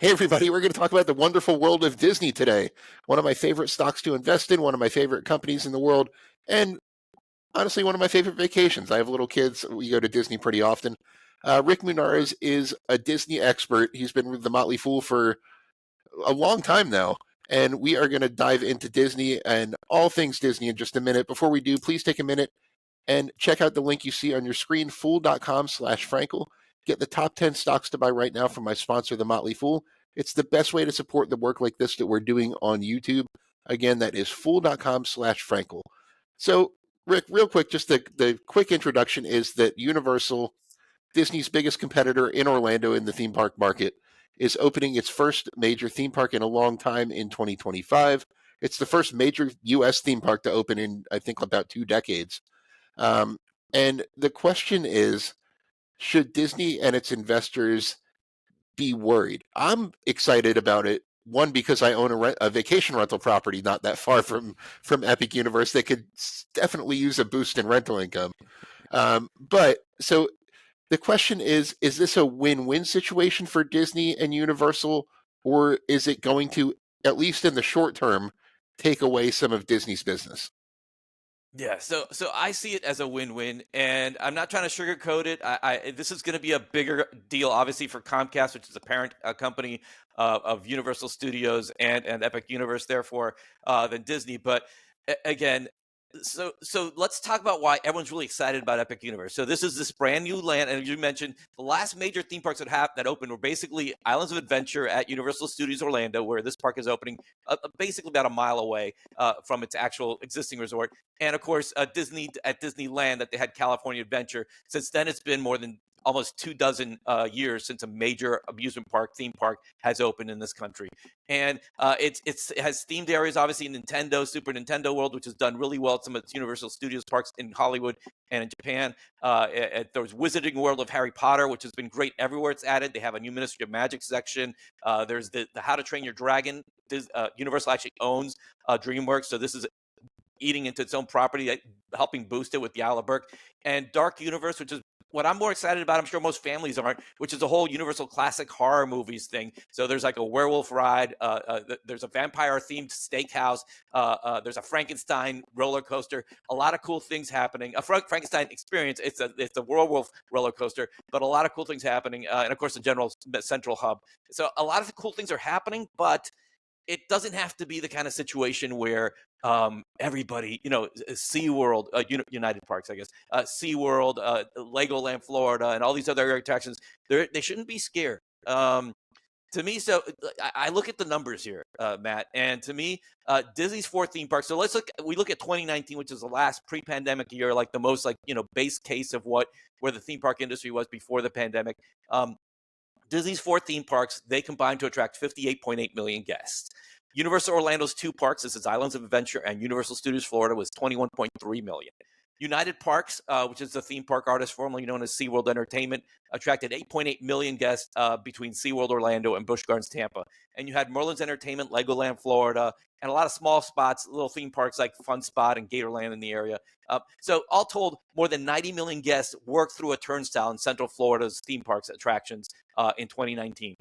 Hey, everybody, we're going to talk about the wonderful world of Disney today. One of my favorite stocks to invest in, one of my favorite companies in the world, and honestly, one of my favorite vacations. I have little kids. We go to Disney pretty often. Rick Munarriz is a Disney expert. He's been with the Motley Fool for a long time now. And we are going to dive into Disney and all things Disney in just a minute. Before we do, please take a minute and check out the link you see on your screen, fool.com/Frankel. Get the top 10 stocks to buy right now from my sponsor, The Motley Fool. It's the best way to support the work like this that we're doing on YouTube. Again, that is fool.com/Frankel. So, Rick, real quick, just the quick introduction is that Universal, Disney's biggest competitor in Orlando in the theme park market, is opening its first major theme park in a long time in 2025. It's the first major U.S. theme park to open in, I think, about 2 decades. Um, and the question is, should Disney and its investors be worried? I'm excited about it. One, because I own a vacation rental property not that far from Epic Universe that could definitely use a boost in rental income. But so the question is this a win-win situation for Disney and Universal, or is it going to, at least in the short term, take away some of Disney's business? Yeah, so I see it as a win-win, and I'm not trying to sugarcoat it. This is going to be a bigger deal, obviously, for Comcast, which is a parent company of Universal Studios and Epic Universe, therefore, than Disney. But again, so let's talk about why everyone's really excited about Epic Universe. So this is this brand new land, and as you mentioned, the last major theme parks that opened were basically Islands of Adventure at Universal Studios Orlando, where this park is opening, basically about a mile away from its actual existing resort, and of course Disney at Disneyland that they had California Adventure. Since then, it's been more than almost 24 years since a major amusement park theme park has opened in this country, and it has themed areas, obviously Nintendo, Super Nintendo World, which has done really well at some of its Universal Studios parks in Hollywood and in Japan. There was Wizarding World of Harry Potter, which has been great everywhere it's added. They have a new Ministry of Magic section. There's the How to Train Your Dragon. Universal actually owns DreamWorks, so this is eating into its own property, helping boost it with the Isle of Berk. And Dark Universe, which is what I'm more excited about, I'm sure most families aren't, which is a whole Universal classic horror movies thing. So there's like a werewolf ride, there's a vampire-themed steakhouse, there's a Frankenstein roller coaster, a lot of cool things happening. A Frankenstein experience, it's a werewolf roller coaster, but a lot of cool things happening, and of course the general central hub. So a lot of cool things are happening, but it doesn't have to be the kind of situation where everybody, SeaWorld, United Parks, I guess, SeaWorld, Legoland, Florida, and all these other attractions, they shouldn't be scared. To me, so I look at the numbers here, Matt, and to me, Disney's 4 theme parks. So we look at 2019, which is the last pre-pandemic year, like the most base case of where the theme park industry was before the pandemic. Disney's 4 theme parks, they combine to attract 58.8 million guests. Universal Orlando's 2 parks, this is Islands of Adventure and Universal Studios Florida, was 21.3 million. United Parks, which is the theme park artist formerly known as SeaWorld Entertainment, attracted 8.8 million guests between SeaWorld Orlando and Busch Gardens Tampa. And you had Merlin's Entertainment, Legoland Florida, and a lot of small spots, little theme parks like Fun Spot and Gatorland in the area. So all told, more than 90 million guests worked through a turnstile in Central Florida's theme parks attractions in 2019.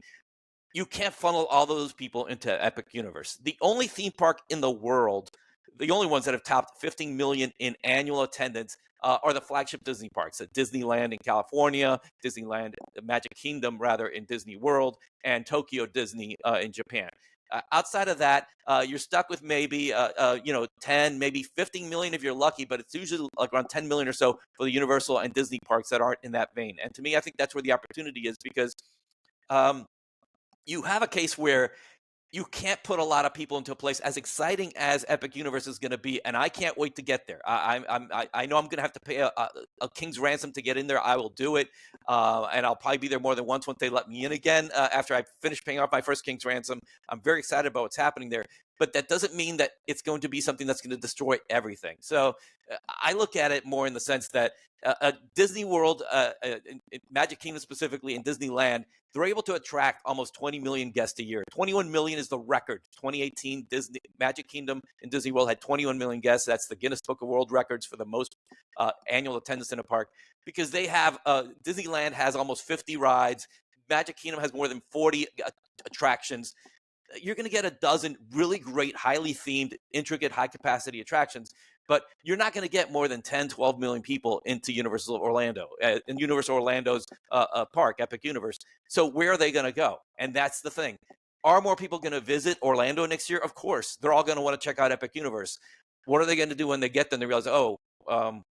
You can't funnel all those people into Epic Universe. The only theme park in the world, the only ones that have topped 15 million in annual attendance are the flagship Disney parks at Disneyland in California, Disneyland, Magic Kingdom, rather, in Disney World, and Tokyo Disney in Japan. Outside of that, you're stuck with maybe 10, maybe 15 million if you're lucky, but it's usually like around 10 million or so for the Universal and Disney parks that aren't in that vein. And to me, I think that's where the opportunity is, because you have a case where you can't put a lot of people into a place as exciting as Epic Universe is going to be, and I can't wait to get there. I know I'm going to have to pay a king's ransom to get in there. I will do it, and I'll probably be there more than once they let me in again after I finish paying off my first king's ransom. I'm very excited about what's happening there, but that doesn't mean that it's going to be something that's going to destroy everything. So I look at it more in the sense that Disney World, Magic Kingdom specifically, and Disneyland, they're able to attract almost 20 million guests a year. 21 million is the record. 2018, Magic Kingdom and Disney World had 21 million guests. That's the Guinness Book of World Records for the most annual attendance in a park, because they have Disneyland has almost 50 rides. Magic Kingdom has more than 40 attractions, you're going to get a dozen really great, highly themed, intricate, high capacity attractions, but you're not going to get more than 10, 12 million people into Universal Orlando, in Universal Orlando's park, Epic Universe. So where are they going to go? And that's the thing. Are more people going to visit Orlando next year? Of course. They're all going to want to check out Epic Universe. What are they going to do when they get them? They realize,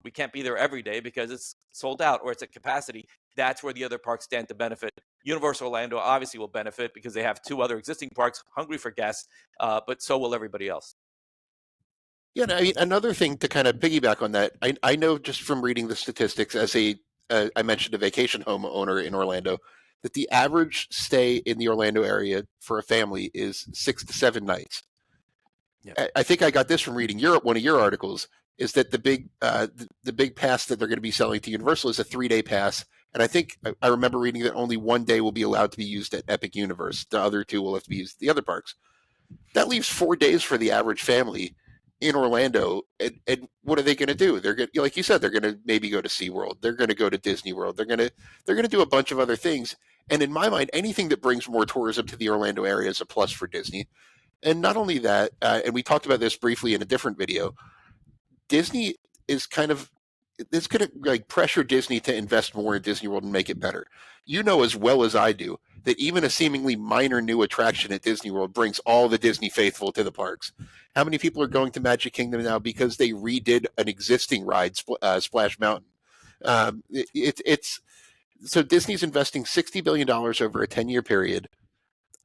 we can't be there every day because it's sold out or it's at capacity. That's where the other parks stand to benefit. Universal Orlando obviously will benefit because they have two other existing parks hungry for guests, but so will everybody else. Yeah, I mean, another thing to kind of piggyback on that, I know just from reading the statistics as I mentioned a vacation home owner in Orlando, that the average stay in the Orlando area for a family is 6 to 7 nights. Yep. I think I got this from reading one of your articles, is that the big pass that they're going to be selling to Universal is a 3-day pass. And I think I remember reading that only one day will be allowed to be used at Epic Universe. The other two will have to be used at the other parks. That leaves 4 days for the average family in Orlando. And what are they going to do? They're going, like you said, they're going to maybe go to SeaWorld. They're going to go to Disney World. They're going to do a bunch of other things. And in my mind, anything that brings more tourism to the Orlando area is a plus for Disney. And not only that, and we talked about this briefly in a different video, Disney is kind of, it's going to like pressure Disney to invest more in Disney World and make it better. You know as well as I do that even a seemingly minor new attraction at Disney World brings all the Disney faithful to the parks. How many people are going to Magic Kingdom now because they redid an existing ride, Splash Mountain? It's so Disney's investing $60 billion over a 10-year period.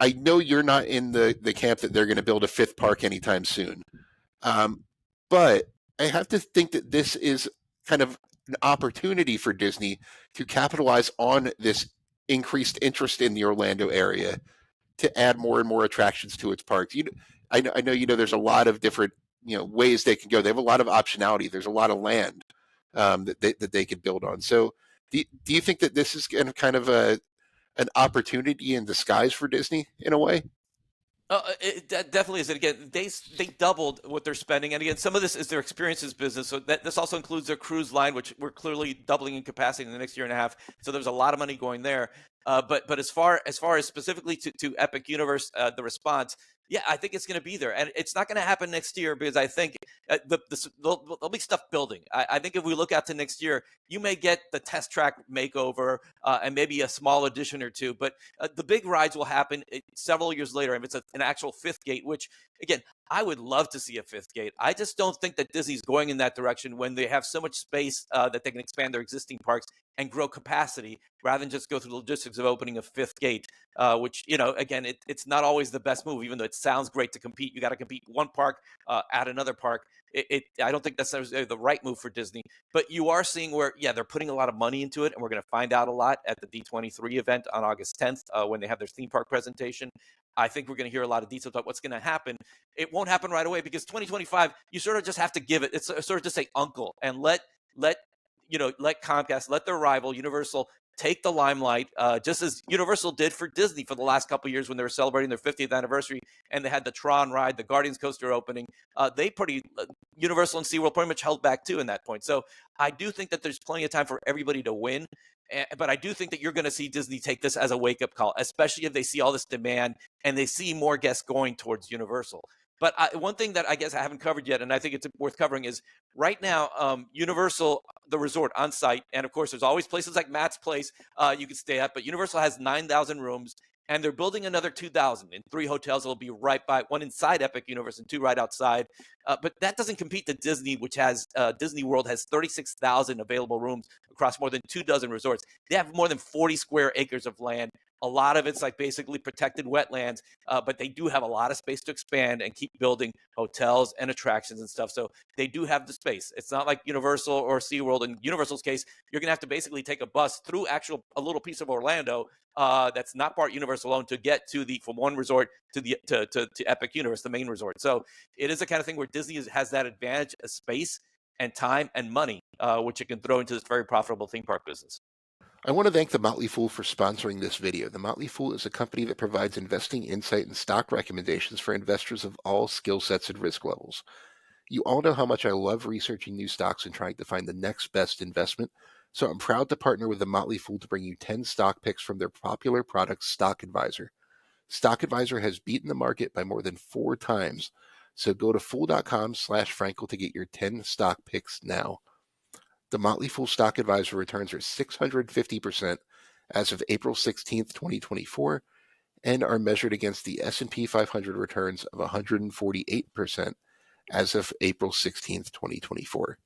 I know you're not in the camp that they're going to build a fifth park anytime soon. But I have to think that this is kind of an opportunity for Disney to capitalize on this increased interest in the Orlando area to add more and more attractions to its parks. I know there's a lot of different ways they can go. They have a lot of optionality. There's a lot of land that they could build on. So do you think that this is kind of an opportunity in disguise for Disney in a way? It definitely is. And again, they doubled what they're spending. And again, some of this is their experiences business. So this also includes their cruise line, which we're clearly doubling in capacity in the next year and a half. So there's a lot of money going there. But as far as specifically to Epic Universe, the response, yeah, I think it's going to be there, and it's not going to happen next year because I think there'll be stuff building. I think if we look out to next year, you may get the test track makeover and maybe a small addition or two, but the big rides will happen several years later. If it's an actual fifth gate, which again, I would love to see a fifth gate. I just don't think that Disney's going in that direction when they have so much space that they can expand their existing parks and grow capacity rather than just go through the logistics of opening a fifth gate, which, again, it's not always the best move, even though it sounds great to compete. You got to compete one park at another park. I don't think that's the right move for Disney, but you are seeing where, yeah, they're putting a lot of money into it, and we're going to find out a lot at the D23 event on August 10th when they have their theme park presentation. I think we're going to hear a lot of details about what's going to happen. It won't happen right away because 2025, you sort of just have to give it. It's sort of just say uncle and let Comcast, let their rival Universal take the limelight, just as Universal did for Disney for the last couple of years when they were celebrating their 50th anniversary and they had the Tron ride, the Guardians coaster opening. Universal and SeaWorld pretty much held back too in that point. So I do think that there's plenty of time for everybody to win. But I do think that you're going to see Disney take this as a wake-up call, especially if they see all this demand and they see more guests going towards Universal. But one thing that I guess I haven't covered yet, and I think it's worth covering, is right now, Universal, the resort on site, and of course, there's always places like Matt's Place you can stay at, but Universal has 9,000 rooms, and they're building another 2,000 in 3 hotels that will be right by, one inside Epic Universe and 2 right outside. But that doesn't compete to Disney, which has Disney World has 36,000 available rooms across more than 24 resorts. They have more than 40 square acres of land. A lot of it's like basically protected wetlands, but they do have a lot of space to expand and keep building hotels and attractions and stuff. So they do have the space. It's not like Universal or SeaWorld. In Universal's case, you're going to have to basically take a bus through a little piece of Orlando that's not part Universal owned to get to from one resort to Epic Universe, the main resort. So it is the kind of thing where Disney has that advantage of space and time and money, which it can throw into this very profitable theme park business. I want to thank the Motley Fool for sponsoring this video. The Motley Fool is a company that provides investing insight and stock recommendations for investors of all skill sets and risk levels. You all know how much I love researching new stocks and trying to find the next best investment, so I'm proud to partner with the Motley Fool to bring you 10 stock picks from their popular product, Stock Advisor. Stock Advisor has beaten the market by more than 4 times. So go to fool.com/Frankel to get your 10 stock picks now. The Motley Fool Stock Advisor returns are 650% as of April 16th, 2024, and are measured against the S&P 500 returns of 148% as of April 16th, 2024.